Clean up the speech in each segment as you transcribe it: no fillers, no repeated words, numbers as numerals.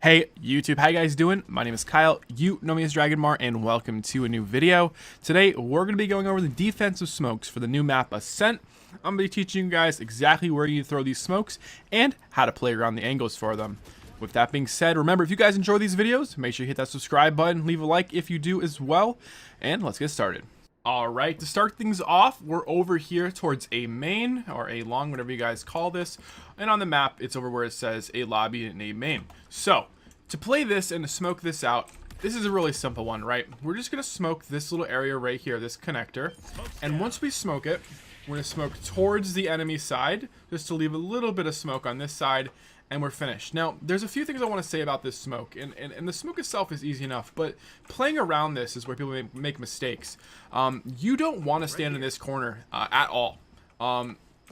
Hey YouTube, how you guys doing? My name is Kyle, you know me as Dragonmar, and welcome to a new video. Today we're going to be going over the defensive smokes for the new map Ascent. I'm going to be teaching you guys exactly where you throw these smokes and how to play around the angles for them. With that being said, remember, if you guys enjoy these videos, make sure you hit that subscribe button, leave a like if you do as well, and let's get started. Alright, to start things off, we're over here towards a main, or a long, whatever you guys call this, and on the map, it's over where it says a lobby and a main. So, to play this and to smoke this out, this is a really simple one, right? We're just going to smoke this little area right here, this connector, and once we smoke it, we're going to smoke towards the enemy side, just to leave a little bit of smoke on this side, and we're finished. Now, there's a few things I want to say about this smoke, and the smoke itself is easy enough, but playing around this is where people make mistakes. You don't want to stand in this corner at all.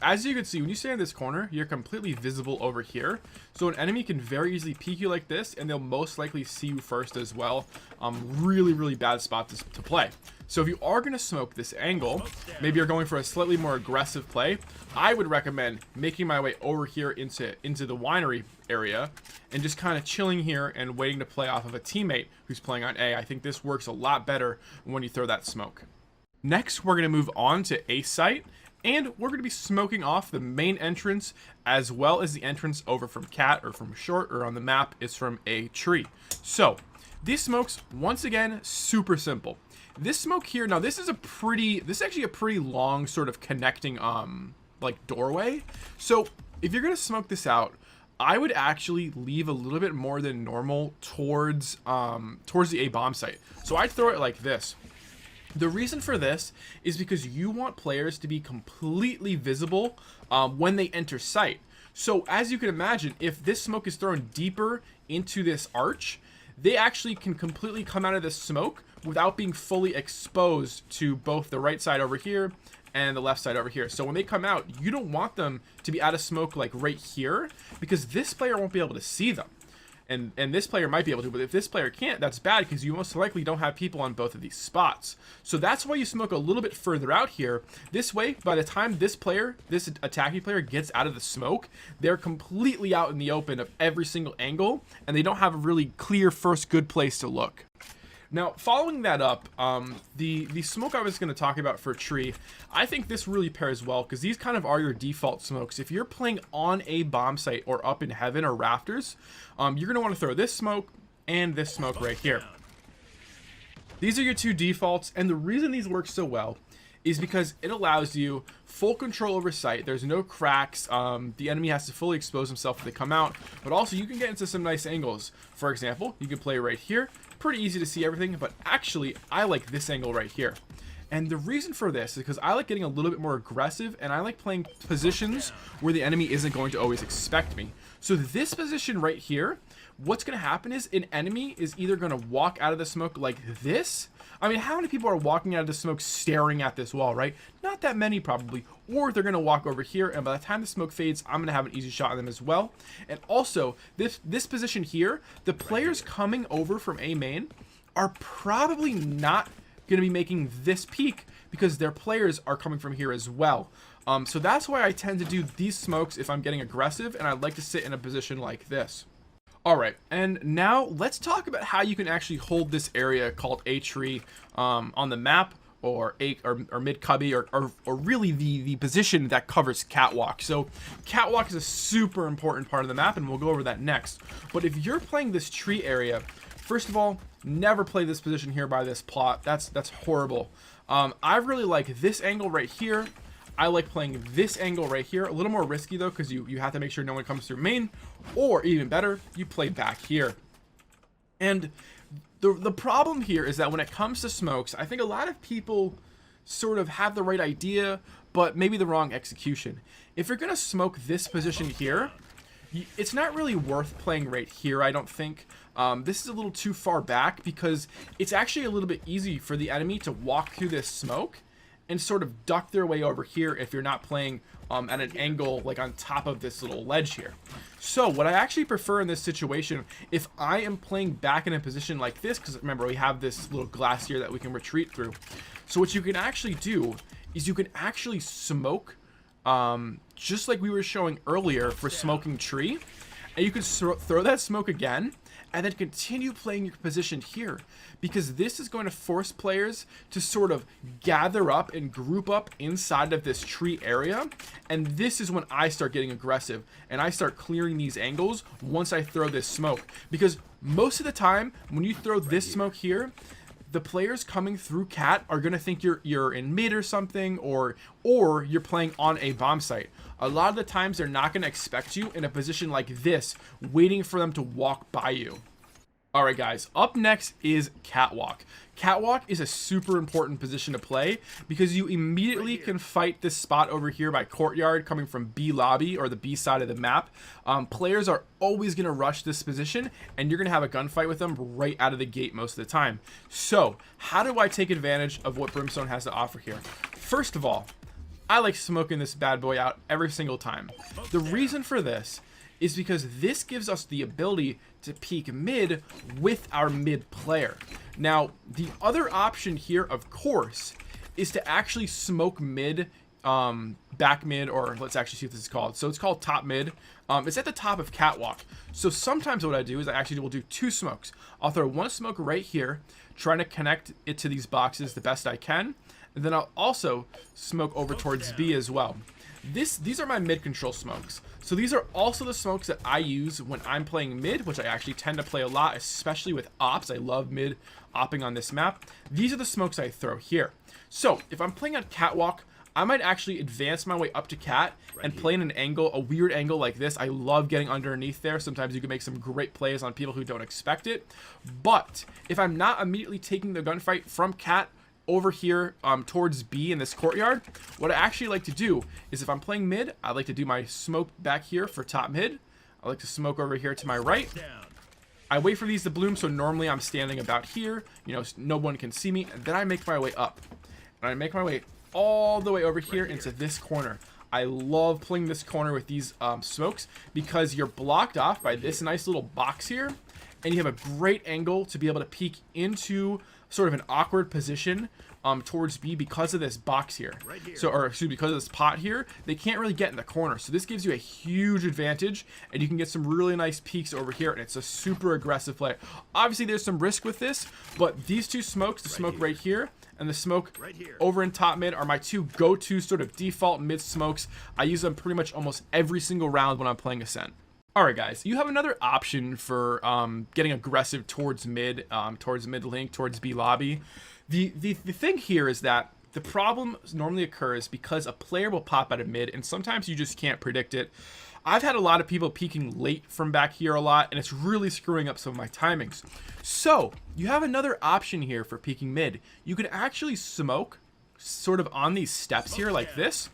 As you can see, when you stand in this corner, you're completely visible over here. So an enemy can very easily peek you like this, and they'll most likely see you first as well. Really bad spot to play. So if you are going to smoke this angle, maybe you're going for a slightly more aggressive play, I would recommend making my way over here into the winery area and just kind of chilling here and waiting to play off of a teammate who's playing on A. I think this works a lot better when you throw that smoke. Next, we're going to move on to A site, and we're going to be smoking off the main entrance as well as the entrance over from Cat or from Short, or on the map is from a tree. So these smokes, once again, super simple. This smoke here, now this is actually a pretty long sort of connecting like doorway. So if you're going to smoke this out, I would actually leave a little bit more than normal towards the A bomb site. So I'd throw it like this. The reason for this is because you want players to be completely visible when they enter site. So as you can imagine, if this smoke is thrown deeper into this arch, they actually can completely come out of this smoke without being fully exposed to both the right side over here and the left side over here. So when they come out, you don't want them to be out of smoke like right here, because this player won't be able to see them. And this player might be able to, but if this player can't, that's bad, because you most likely don't have people on both of these spots. So that's why you smoke a little bit further out here. This way, by the time this attacking player gets out of the smoke, they're completely out in the open of every single angle, and they don't have a really clear first good place to look. Now, following that up, the smoke I was going to talk about for tree, I think this really pairs well, because these kind of are your default smokes. If you're playing on a bomb site or up in heaven or rafters, you're going to want to throw this smoke and this smoke right here. These are your two defaults, and the reason these work so well is because it allows you full control over site. There's no cracks. The enemy has to fully expose himself if they come out, but also you can get into some nice angles. For example, you can play right here. Pretty easy to see everything, but actually I like this angle right here. And the reason for this is because I like getting a little bit more aggressive, and I like playing positions where the enemy isn't going to always expect me. So this position right here, what's going to happen is an enemy is either going to walk out of the smoke like this. I mean, how many people are walking out of the smoke staring at this wall, right? Not that many probably. Or they're going to walk over here, and by the time the smoke fades, I'm going to have an easy shot on them as well. And also, this position here, the players coming over from A main are probably not going to be making this peak, because their players are coming from here as well. So that's why I tend to do these smokes if I'm getting aggressive, and I'd like to sit in a position like this. Alright, and now let's talk about how you can actually hold this area called A tree on the map, or mid cubby, or really the position that covers Catwalk. So Catwalk is a super important part of the map, and we'll go over that next. But if you're playing this tree area, first of all, never play this position here by this plot. That's horrible. I really like this angle right here. I like playing this angle right here. A little more risky though, because you have to make sure no one comes through main, or even better, you play back here. And the problem here is that when it comes to smokes, I think a lot of people sort of have the right idea, but maybe the wrong execution. If you're going to smoke this position here, it's not really worth playing right here, I don't think. This is a little too far back, because it's actually a little bit easy for the enemy to walk through this smoke and sort of duck their way over here if you're not playing at an angle like on top of this little ledge here. So what I actually prefer in this situation, if I am playing back in a position like this, because remember we have this little glass here that we can retreat through. So what you can actually do is you can actually smoke just like we were showing earlier for smoking tree. and you can throw that smoke again and then continue playing your position here, because this is going to force players to sort of gather up and group up inside of this tree area. And this is when I start getting aggressive and I start clearing these angles once I throw this smoke, because most of the time when you throw this smoke here, the players coming through cat are going to think you're in mid or something, or you're playing on a bomb site. A lot of the times they're not going to expect you in a position like this, waiting for them to walk by you. All right, guys, up next is Catwalk. Catwalk is a super important position to play because you immediately can fight this spot over here by Courtyard coming from B lobby, or the B side of the map. Players are always going to rush this position, and you're going to have a gunfight with them right out of the gate most of the time. So how do I take advantage of what Brimstone has to offer here? First of all, I like smoking this bad boy out every single time. The reason for this is because this gives us the ability to peek mid with our mid player. Now, the other option here, of course, is to actually smoke mid, back mid, or let's actually see what this is called. So it's called top mid. It's at the top of Catwalk. So sometimes what I do is I actually will do two smokes. I'll throw one smoke right here, trying to connect it to these boxes the best I can. And then I'll also smoke over towards B as well. These are my mid control smokes. So these are also the smokes that I use when I'm playing mid, which I actually tend to play a lot, especially with ops. I love mid opping on this map. These are the smokes I throw here. So if I'm playing on Catwalk, I might actually advance my way up to cat and play in an angle, a weird angle like this. I love getting underneath there. Sometimes you can make some great plays on people who don't expect it. But if I'm not immediately taking the gunfight from cat over here towards B in this courtyard, what I actually like to do is, if I'm playing mid, I like to do my smoke back here for top mid. I like to smoke over here to my right. I wait for these to bloom, so normally I'm standing about here, you know, no one can see me, and then I make my way up. And I make my way all the way over here into this corner. I love playing this corner with these smokes, because you're blocked off by this nice little box here, and you have a great angle to be able to peek into sort of an awkward position towards B because of this box here. So, or excuse me, because of this pot here, they can't really get in the corner. So this gives you a huge advantage, and you can get some really nice peeks over here, and it's a super aggressive play. Obviously, there's some risk with this, but these two smokes, the smoke right here and the smoke over in top mid, are my two go-to sort of default mid smokes. I use them pretty much almost every single round when I'm playing Ascent. Alright guys, you have another option for getting aggressive towards mid link, towards B lobby. The thing here is that the problem normally occurs because a player will pop out of mid, and sometimes you just can't predict it. I've had a lot of people peeking late from back here a lot, and it's really screwing up some of my timings. So you have another option here for peeking mid. You can actually smoke sort of on these steps here like this,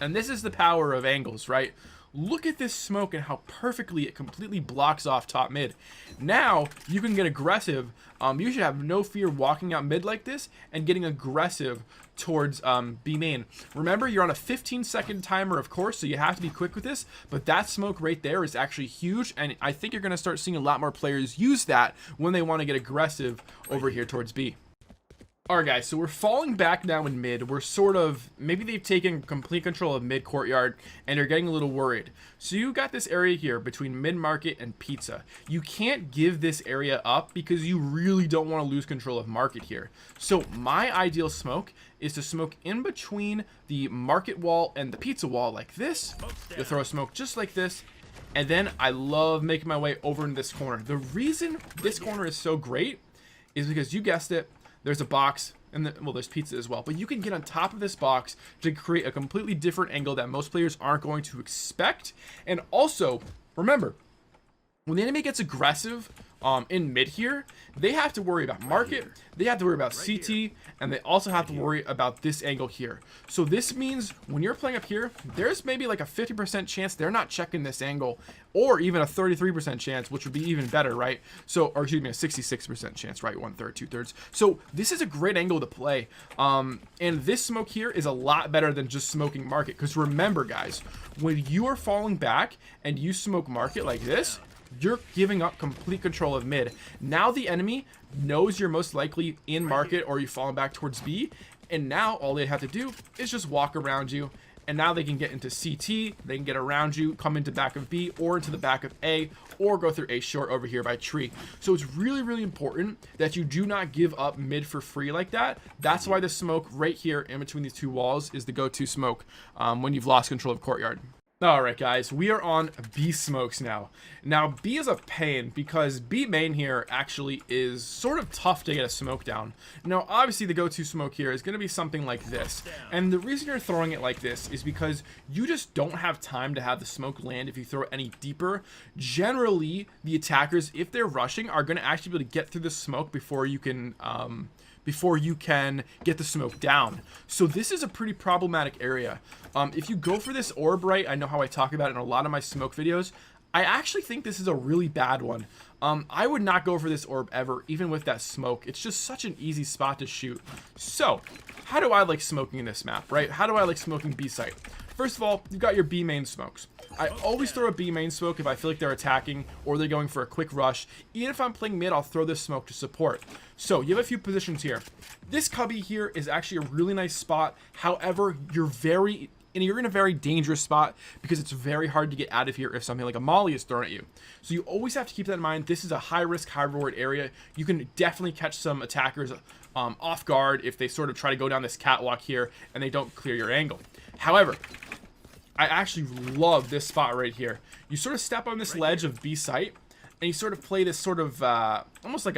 and this is the power of angles, right? Look at this smoke and how perfectly it completely blocks off top mid. Now you can get aggressive. You should have no fear walking out mid like this and getting aggressive towards B main. Remember, you're on a 15-second timer, of course, so you have to be quick with this, but that smoke right there is actually huge, and I think you're going to start seeing a lot more players use that when they want to get aggressive over here towards B. Alright guys, so we're falling back now in mid. We're sort of, maybe they've taken complete control of mid courtyard and they're getting a little worried. So you got this area here between mid market and pizza. You can't give this area up because you really don't want to lose control of market here. So my ideal smoke is to smoke in between the market wall and the pizza wall like this. You'll throw a smoke just like this. And then I love making my way over in this corner. The reason this corner is so great is because, you guessed it, there's a box, and well, there's pizza as well, but you can get on top of this box to create a completely different angle that most players aren't going to expect. And also, remember, when the enemy gets aggressive in mid here, they have to worry about market, they have to worry about CT, and they also have to worry about this angle here. So this means when you're playing up here, there's maybe like a 50% chance they're not checking this angle, or even a 33% chance, which would be even better, right? So, or excuse me, a 66% chance, right? 1/3, 2/3. So this is a great angle to play. And this smoke here is a lot better than just smoking market, because remember guys, when you are falling back and you smoke market like this, you're giving up complete control of mid. Now the enemy knows you're most likely in market or you've fallen back towards B, and now all they have to do is just walk around you and now they can get into CT, they can get around you, come into back of B or into the back of A, or go through A short over here by tree. So it's really important that you do not give up mid for free like that. That's why the smoke right here in between these two walls is the go-to smoke when you've lost control of courtyard. Alright guys, we are on B smokes now. Now B is a pain because B main here actually is sort of tough to get a smoke down. Now obviously the go-to smoke here is going to be something like this. And the reason you're throwing it like this is because you just don't have time to have the smoke land if you throw it any deeper. Generally, the attackers, if they're rushing, are going to actually be able to get through the smoke before you can get the smoke down. So this is a pretty problematic area. If you go for this orb right, I know how I talk about it in a lot of my smoke videos. I actually think this is a really bad one. I would not go for this orb ever, even with that smoke. It's just such an easy spot to shoot. So how do I like smoking in this map, right? How do I like smoking B site? First of all, you've got your B main smokes. I always throw a B main smoke if I feel like they're attacking or they're going for a quick rush. Even if I'm playing mid, I'll throw this smoke to support. So you have a few positions here. This cubby here is actually a really nice spot. However, you're in a very dangerous spot because it's very hard to get out of here if something like a molly is thrown at you. So you always have to keep that in mind. This is a high risk, high reward area. You can definitely catch some attackers off guard if they sort of try to go down this catwalk here and they don't clear your angle. However, I actually love this spot right here. You sort of step on this ledge of B site and you sort of play this sort of almost like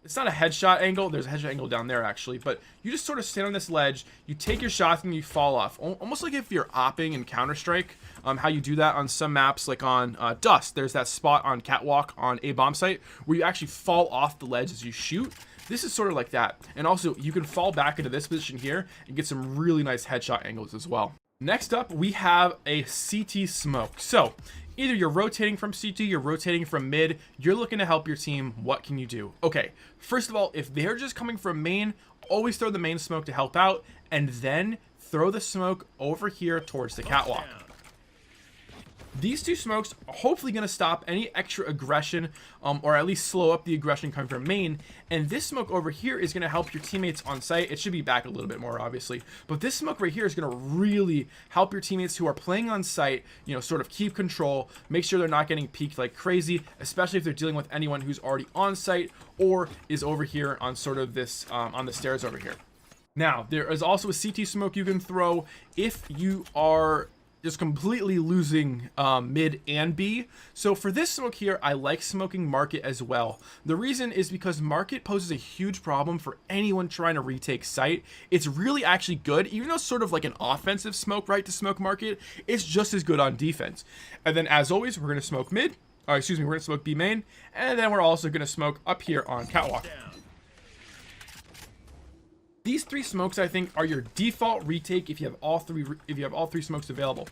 it's not a headshot angle. There's a headshot angle down there actually, but you just sort of stand on this ledge, you take your shots and you fall off. Almost like if you're opping in Counter-Strike, how you do that on some maps like on Dust. There's that spot on Catwalk on a bomb site where you actually fall off the ledge as you shoot. This is sort of like that. And also you can fall back into this position here and get some really nice headshot angles as well. Next up, we have a CT smoke. So either you're rotating from CT, you're rotating from mid, you're looking to help your team. What can you do? Okay, first of all, if they're just coming from main, always throw the main smoke to help out, and then throw the smoke over here towards the catwalk. These two smokes are hopefully going to stop any extra aggression, or at least slow up the aggression coming from main. And this smoke over here is going to help your teammates on site. It should be back a little bit more, obviously. But this smoke right here is going to really help your teammates who are playing on site, you know, sort of keep control, make sure they're not getting peeked like crazy, especially if they're dealing with anyone who's already on site or is over here on sort of this, on the stairs over here. Now, there is also a CT smoke you can throw if you are just completely losing mid and B. So for this smoke here, I like smoking market as well. The reason is because market poses a huge problem for anyone trying to retake site. It's really actually good, even though it's sort of like an offensive smoke, right, to smoke market, it's just as good on defense. And then as always, we're going to smoke mid, we're going to smoke B main, and then we're also going to smoke up here on catwalk. These three smokes, I think, are your default retake if you have all three smokes available.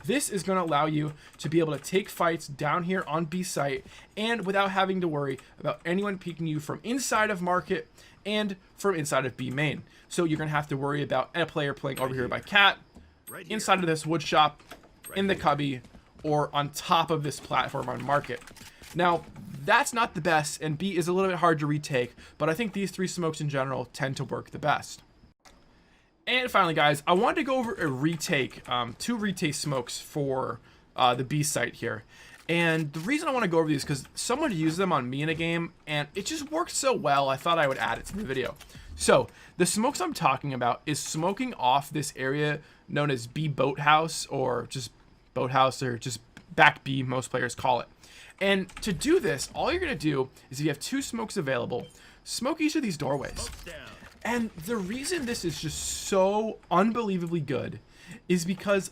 This is going to allow you to be able to take fights down here on B site and without having to worry about anyone peeking you from inside of market and from inside of B main. So you're going to have to worry about a player playing over here by cat, inside of this wood shop, in the cubby, or on top of this platform on market. Now, that's not the best, and B is a little bit hard to retake, but I think these three smokes in general tend to work the best. And finally, guys, I wanted to go over a retake, two retake smokes for the B site here. And the reason I want to go over these is because someone used them on me in a game, and it just worked so well, I thought I would add it to the video. So, the smokes I'm talking about is smoking off this area known as B boathouse, or just boathouse, or just back B, most players call it. And to do this, all you're going to do is if you have two smokes available, smoke each of these doorways. And the reason this is just so unbelievably good is because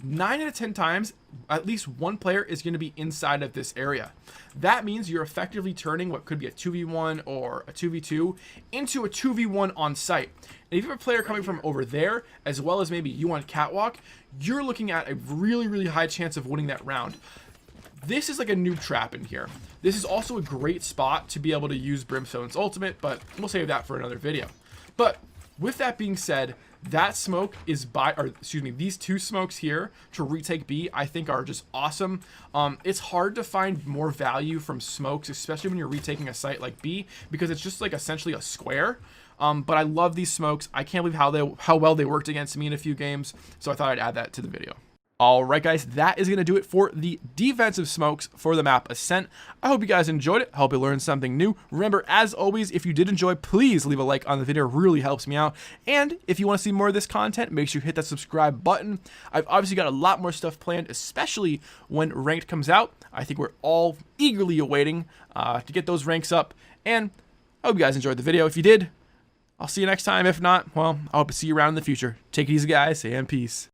9 out of 10 times, at least one player is going to be inside of this area. That means you're effectively turning what could be a 2v1 or a 2v2 into a 2v1 on site. And if you have a player coming from over there, as well as maybe you on catwalk, you're looking at a really, really high chance of winning that round. This is like a noob trap in here. This is also a great spot to be able to use Brimstone's ultimate, but we'll save that for another video. But with that being said, that smoke is these two smokes here to retake B, I think are just awesome. It's hard to find more value from smokes, especially when you're retaking a site like B, because it's just like essentially a square. But I love these smokes. I can't believe how well they worked against me in a few games. So I thought I'd add that to the video. All right, guys, that is going to do it for the defensive smokes for the map Ascent. I hope you guys enjoyed it. I hope you learned something new. Remember, as always, if you did enjoy, please leave a like on the video. It really helps me out. And if you want to see more of this content, make sure you hit that subscribe button. I've obviously got a lot more stuff planned, especially when Ranked comes out. I think we're all eagerly awaiting to get those ranks up. And I hope you guys enjoyed the video. If you did, I'll see you next time. If not, well, I hope to see you around in the future. Take it easy, guys, and peace.